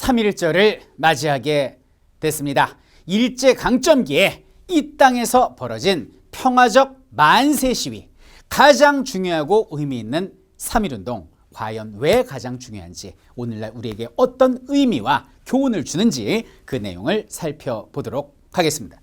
3.1절을 맞이하게 됐습니다. 일제강점기에 이 땅에서 벌어진 평화적 만세 시위, 가장 중요하고 의미 있는 3.1운동, 과연 왜 가장 중요한지, 오늘날 우리에게 어떤 의미와 교훈을 주는지 그 내용을 살펴보도록 하겠습니다.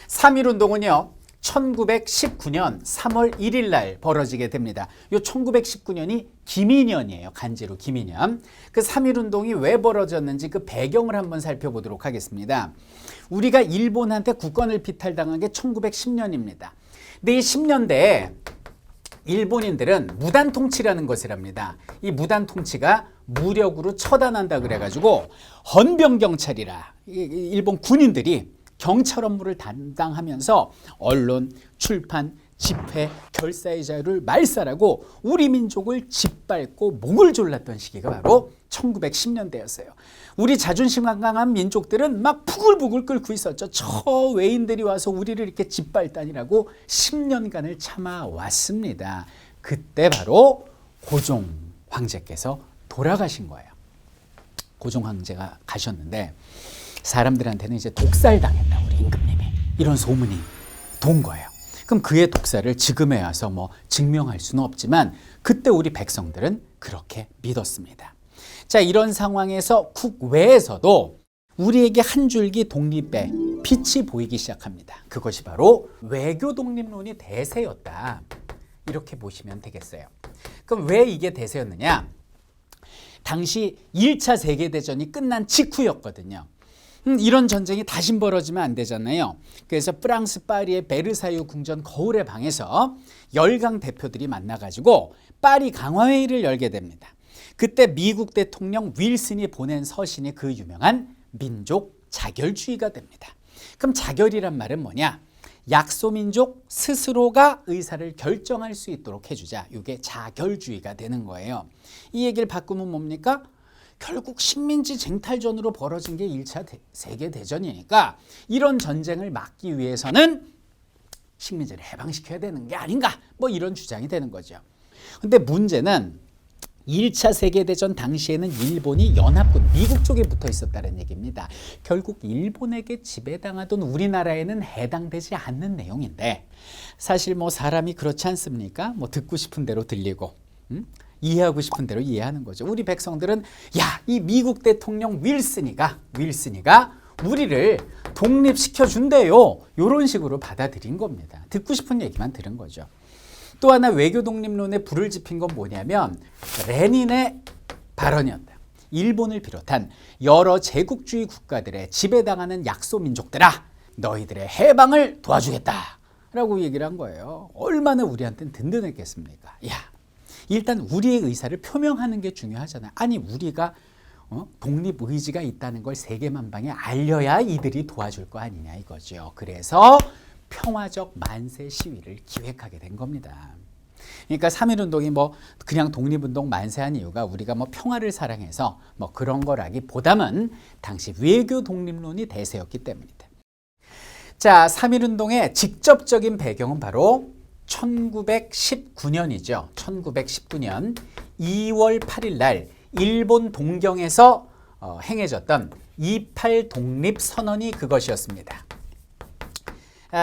3.1운동은요 1919년 3월 1일 날 벌어지게 됩니다. 이 1919년이 기민년이에요. 간제로 기민년. 그 3.1운동이 왜 벌어졌는지 그 배경을 한번 살펴보도록 하겠습니다. 우리가 일본한테 국권을 비탈당한 게 1910년입니다. 근데 이 10년대에 일본인들은 무단 통치라는 것을 합니다. 이 무단 통치가 무력으로 처단한다 그래가지고 헌병경찰이라 일본 군인들이 경찰 업무를 담당하면서 언론, 출판, 집회, 결사의 자유를 말살하고 우리 민족을 짓밟고 목을 졸랐던 시기가 바로 1910년대였어요. 우리 자존심 강한 민족들은 막 부글부글 끓고 있었죠. 저 외인들이 와서 우리를 이렇게 짓밟다니라고 10년간을 참아왔습니다. 그때 바로 고종 황제께서 돌아가신 거예요. 고종 황제가 가셨는데 사람들한테는 이제 독살 당했다, 우리 임금님이, 이런 소문이 돈 거예요. 그럼 그의 독살을 지금에 와서 뭐 증명할 수는 없지만 그때 우리 백성들은 그렇게 믿었습니다. 자, 이런 상황에서 국외에서도 우리에게 한 줄기 독립의 빛이 보이기 시작합니다. 그것이 바로 외교 독립론이 대세였다, 이렇게 보시면 되겠어요. 그럼 왜 이게 대세였느냐? 당시 1차 세계대전이 끝난 직후였거든요. 이런 전쟁이 다시 벌어지면 안 되잖아요. 그래서 프랑스 파리의 베르사유 궁전 거울의 방에서 열강 대표들이 만나가지고 파리 강화회의를 열게 됩니다. 그때 미국 대통령 윌슨이 보낸 서신이 그 유명한 민족 자결주의가 됩니다. 그럼 자결이란 말은 뭐냐? 약소민족 스스로가 의사를 결정할 수 있도록 해주자. 이게 자결주의가 되는 거예요. 이 얘기를 바꾸면 뭡니까? 결국 식민지 쟁탈전으로 벌어진 게 1차 세계대전이니까 이런 전쟁을 막기 위해서는 식민지를 해방시켜야 되는 게 아닌가, 뭐 이런 주장이 되는 거죠. 근데 문제는 1차 세계대전 당시에는 일본이 연합군, 미국 쪽에 붙어 있었다는 얘기입니다. 결국 일본에게 지배당하던 우리나라에는 해당되지 않는 내용인데, 사실 뭐 사람이 그렇지 않습니까? 뭐 듣고 싶은 대로 들리고, 이해하고 싶은 대로 이해하는 거죠. 우리 백성들은 야, 이 미국 대통령 윌슨이가 우리를 독립시켜 준대요, 이런 식으로 받아들인 겁니다. 듣고 싶은 얘기만 들은 거죠. 또 하나 외교 독립론에 불을 지핀 건 뭐냐면 레닌의 발언이었다. 일본을 비롯한 여러 제국주의 국가들의 지배당하는 약소민족들아, 너희들의 해방을 도와주겠다 라고 얘기를 한 거예요. 얼마나 우리한테는 든든했겠습니까? 야, 일단 우리의 의사를 표명하는 게 중요하잖아요. 아니, 우리가 독립 의지가 있다는 걸 세계만방에 알려야 이들이 도와줄 거 아니냐 이거죠. 그래서 평화적 만세 시위를 기획하게 된 겁니다. 그러니까 3.1운동이 뭐 그냥 독립운동 만세한 이유가 우리가 뭐 평화를 사랑해서 뭐 그런 거라기보다는 당시 외교 독립론이 대세였기 때문입니다. 자, 3.1운동의 직접적인 배경은 바로 1919년이죠. 1919년 2월 8일 날 일본 동경에서 행해졌던 28 독립선언이 그것이었습니다.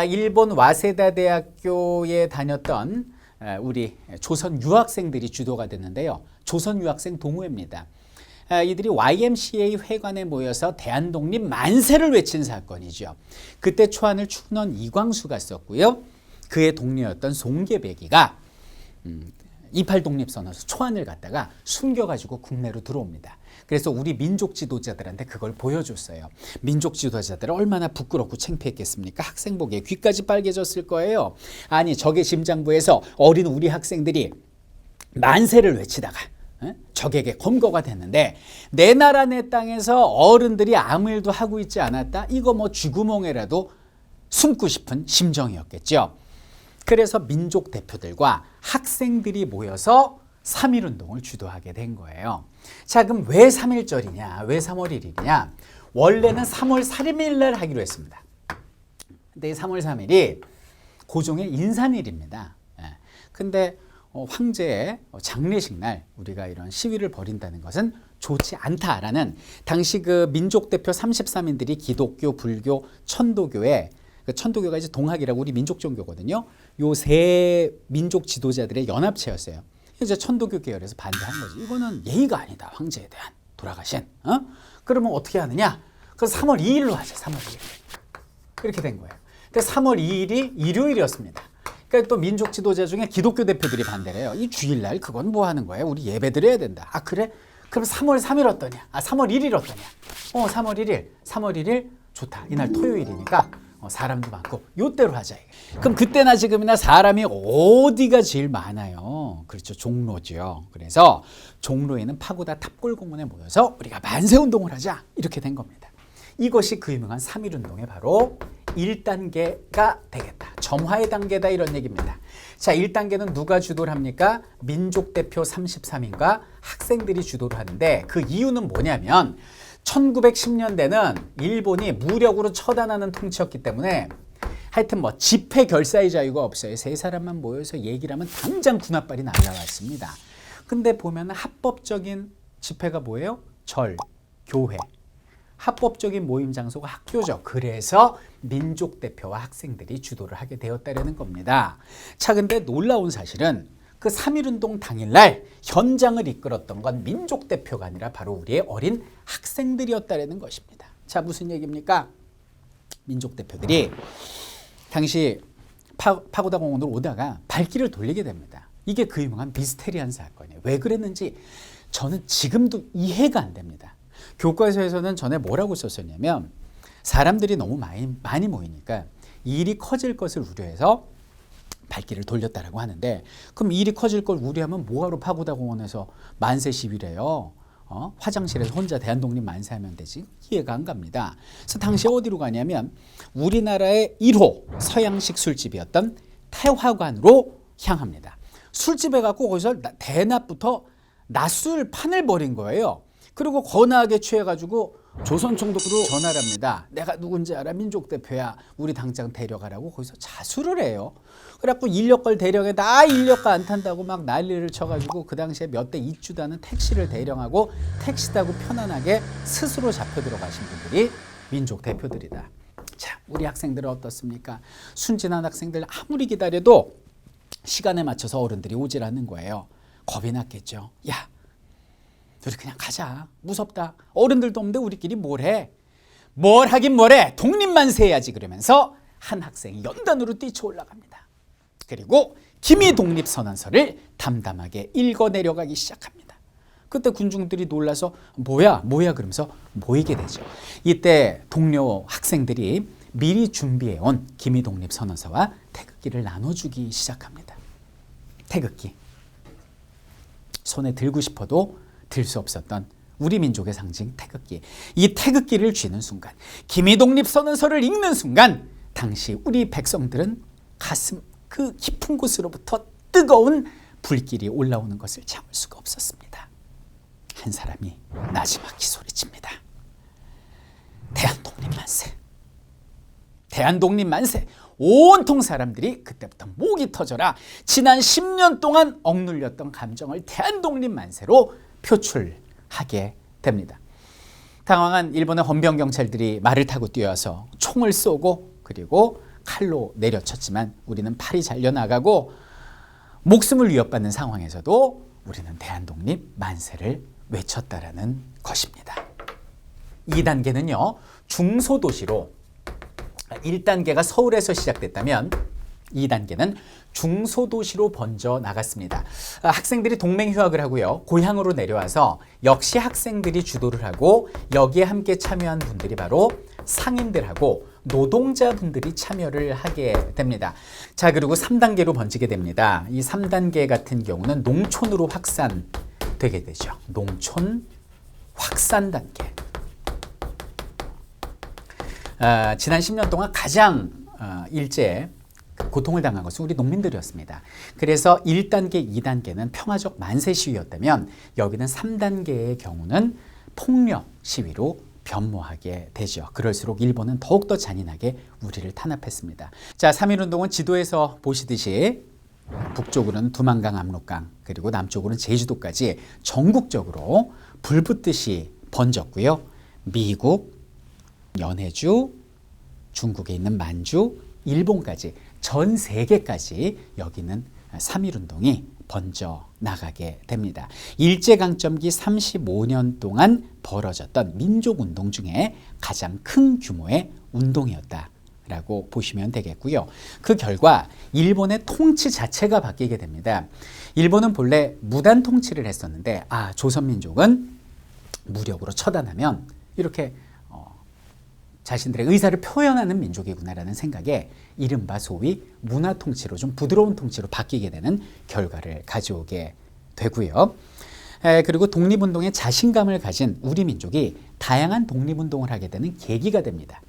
일본 와세다 대학교에 다녔던 우리 조선 유학생들이 주도가 됐는데요. 조선 유학생 동호회입니다. 이들이 YMCA 회관에 모여서 대한독립 만세를 외친 사건이죠. 그때 초안을 충원 이광수가 썼고요. 그의 동료였던 송계배기가 28 독립선언서 초안을 갖다가 숨겨가지고 국내로 들어옵니다. 그래서 우리 민족 지도자들한테 그걸 보여줬어요. 민족 지도자들은 얼마나 부끄럽고 창피했겠습니까? 학생복에 귀까지 빨개졌을 거예요. 아니, 적의 심장부에서 어린 우리 학생들이 만세를 외치다가 적에게 검거가 됐는데 내 나라 내 땅에서 어른들이 아무 일도 하고 있지 않았다? 이거 뭐 쥐구멍에라도 숨고 싶은 심정이었겠죠. 그래서 민족 대표들과 학생들이 모여서 3.1운동을 주도하게 된 거예요. 자, 그럼 왜 3.1절이냐? 왜 3월 1일이냐? 원래는 3월 3일 날 하기로 했습니다. 근데 3월 3일이 고종의 인산일입니다. 근데 황제의 장례식 날 우리가 이런 시위를 벌인다는 것은 좋지 않다라는 당시 그 민족 대표 33인들이 기독교, 불교, 천도교에 그 천도교가 이제 동학이라고 우리 민족 종교거든요. 요 세 민족 지도자들의 연합체였어요. 이제 천도교 계열에서 반대한 거지. 이거는 예의가 아니다. 황제에 대한 돌아가신. 그러면 어떻게 하느냐? 그래서 3월 2일로 하죠. 3월 2일. 이렇게 된 거예요. 근데 3월 2일이 일요일이었습니다. 그러니까 또 민족 지도자 중에 기독교 대표들이 반대를 해요. 이 주일날 그건 뭐 하는 거예요? 우리 예배 드려야 된다. 아 그래? 그럼 3월 3일 어떠냐? 3월 1일 어떠냐? 3월 1일. 3월 1일 좋다. 이날 토요일이니까 사람도 많고 요때로 하자. 그럼 그때나 지금이나 사람이 어디가 제일 많아요? 그렇죠. 종로죠. 그래서 종로에는 파고다 탑골공원에 모여서 우리가 만세운동을 하자. 이렇게 된 겁니다. 이것이 그 유명한 3.1운동의 바로 1단계가 되겠다. 점화의 단계다 이런 얘기입니다. 자, 1단계는 누가 주도를 합니까? 민족 대표 33인과 학생들이 주도를 하는데 그 이유는 뭐냐면 1910년대는 일본이 무력으로 처단하는 통치였기 때문에 하여튼 뭐 집회 결사의 자유가 없어요. 세 사람만 모여서 얘기를 하면 당장 군합발이 날라왔습니다. 근데 보면 합법적인 집회가 뭐예요? 절, 교회. 합법적인 모임 장소가 학교죠. 그래서 민족 대표와 학생들이 주도를 하게 되었다는 겁니다. 자, 근데 놀라운 사실은 그 3.1운동 당일날 현장을 이끌었던 건 민족 대표가 아니라 바로 우리의 어린 학생들이었다는 것입니다. 자, 무슨 얘기입니까? 민족 대표들이 당시 파고다 공원으로 오다가 발길을 돌리게 됩니다. 이게 그 유명한 미스테리한 사건이에요. 왜 그랬는지 저는 지금도 이해가 안 됩니다. 교과서에서는 전에 뭐라고 썼었냐면 사람들이 너무 많이 모이니까 일이 커질 것을 우려해서 발길을 돌렸다라고 하는데 그럼 일이 커질 걸 우려하면 뭐하러 파고다 공원에서 만세 시위래요? 화장실에서 혼자 대한독립 만세하면 되지? 이해가 안 갑니다. 그래서 당시에 어디로 가냐면 우리나라의 1호 서양식 술집이었던 태화관으로 향합니다. 술집에 갖고 거기서 대낮부터 낮술 판을 벌인 거예요. 그리고 거나하게 취해가지고 조선총독으로 전화를 합니다. 내가 누군지 알아? 민족 대표야. 우리 당장 데려가라고 거기서 자수를 해요. 그래갖고 인력걸 대령에 나 인력가 안 탄다고 막 난리를 쳐가지고 그 당시에 몇 대 있지도 않은 택시를 대령하고 택시 타고 편안하게 스스로 잡혀 들어가신 분들이 민족 대표들이다. 자, 우리 학생들은 어떻습니까? 순진한 학생들 아무리 기다려도 시간에 맞춰서 어른들이 오질 않는 거예요. 겁이 났겠죠. 야, 우리 그냥 가자. 무섭다. 어른들도 없는데 우리끼리 뭘 해? 뭘 하긴 뭘 해? 독립만세 해야지. 그러면서 한 학생이 연단으로 뛰쳐 올라갑니다. 그리고 기미 독립선언서를 담담하게 읽어 내려가기 시작합니다. 그때 군중들이 놀라서 뭐야 그러면서 모이게 되죠. 이때 동료 학생들이 미리 준비해온 기미 독립선언서와 태극기를 나눠주기 시작합니다. 태극기. 손에 들고 싶어도 들 수 없었던 우리 민족의 상징 태극기. 이 태극기를 쥐는 순간, 기미독립선언서를 읽는 순간 당시 우리 백성들은 가슴 그 깊은 곳으로부터 뜨거운 불길이 올라오는 것을 참을 수가 없었습니다. 한 사람이 나지막히 소리칩니다. 대한독립만세. 대한독립만세. 온통 사람들이 그때부터 목이 터져라 지난 10년 동안 억눌렸던 감정을 대한독립만세로 표출하게 됩니다. 당황한 일본의 헌병 경찰들이 말을 타고 뛰어와서 총을 쏘고 그리고 칼로 내려쳤지만 우리는 팔이 잘려나가고 목숨을 위협받는 상황에서도 우리는 대한독립 만세를 외쳤다라는 것입니다. 2단계는요. 중소도시로 1단계가 서울에서 시작됐다면 2단계는 중소도시로 번져 나갔습니다. 학생들이 동맹휴학을 하고요. 고향으로 내려와서 역시 학생들이 주도를 하고 여기에 함께 참여한 분들이 바로 상인들하고 노동자분들이 참여를 하게 됩니다. 자, 그리고 3단계로 번지게 됩니다. 이 3단계 같은 경우는 농촌으로 확산되게 되죠. 농촌 확산 단계. 지난 10년 동안 가장 일제 고통을 당한 것은 우리 농민들이었습니다. 그래서 1단계, 2단계는 평화적 만세 시위였다면 여기는 3단계의 경우는 폭력 시위로 변모하게 되죠. 그럴수록 일본은 더욱더 잔인하게 우리를 탄압했습니다. 자, 3.1운동은 지도에서 보시듯이 북쪽으로는 두만강, 압록강, 그리고 남쪽으로는 제주도까지 전국적으로 불붙듯이 번졌고요. 미국, 연해주, 중국에 있는 만주, 일본까지 전 세계까지 여기는 3.1운동이 번져 나가게 됩니다. 일제강점기 35년 동안 벌어졌던 민족운동 중에 가장 큰 규모의 운동이었다라고 보시면 되겠고요. 그 결과 일본의 통치 자체가 바뀌게 됩니다. 일본은 본래 무단 통치를 했었는데 조선민족은 무력으로 처단하면 이렇게 자신들의 의사를 표현하는 민족이구나라는 생각에 이른바 소위 문화 통치로 좀 부드러운 통치로 바뀌게 되는 결과를 가져오게 되고요. 그리고 독립운동에 자신감을 가진 우리 민족이 다양한 독립운동을 하게 되는 계기가 됩니다.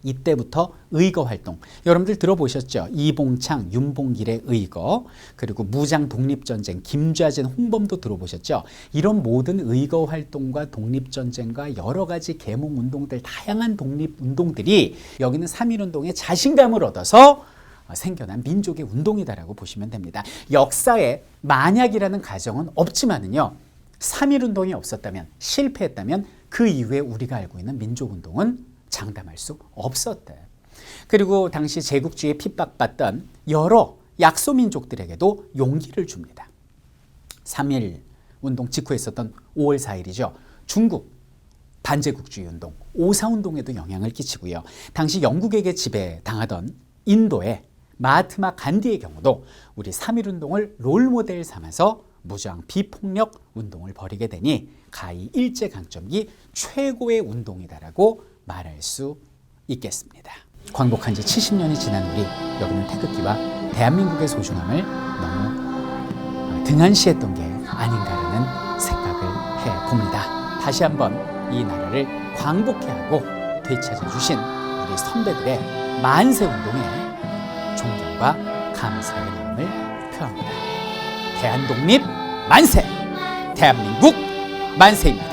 이때부터 의거 활동, 여러분들 들어보셨죠? 이봉창, 윤봉길의 의거, 그리고 무장 독립전쟁, 김좌진, 홍범도 들어보셨죠? 이런 모든 의거 활동과 독립전쟁과 여러 가지 계몽운동들, 다양한 독립운동들이 여기는 3.1운동에 자신감을 얻어서 생겨난 민족의 운동이다라고 보시면 됩니다. 역사에 만약이라는 가정은 없지만은요, 3.1운동이 없었다면, 실패했다면 그 이후에 우리가 알고 있는 민족운동은 장담할 수 없었대. 그리고 당시 제국주의에 핍박받던 여러 약소민족들에게도 용기를 줍니다. 3.1 운동 직후에 있었던 5월 4일이죠. 중국 반제국주의 운동, 5.4 운동에도 영향을 끼치고요. 당시 영국에게 지배당하던 인도의 마하트마 간디의 경우도 우리 3.1 운동을 롤모델 삼아서 무장 비폭력 운동을 벌이게 되니 가히 일제강점기 최고의 운동이다라고 말할 수 있겠습니다. 광복한 지 70년이 지난 우리 여기는 태극기와 대한민국의 소중함을 너무 등한시했던 게 아닌가라는 생각을 해봅니다. 다시 한번 이 나라를 광복해 하고 되찾아주신 우리 선배들의 만세운동에 존경과 감사의 마음을 표합니다. 대한독립 만세! 대한민국 만세입니다.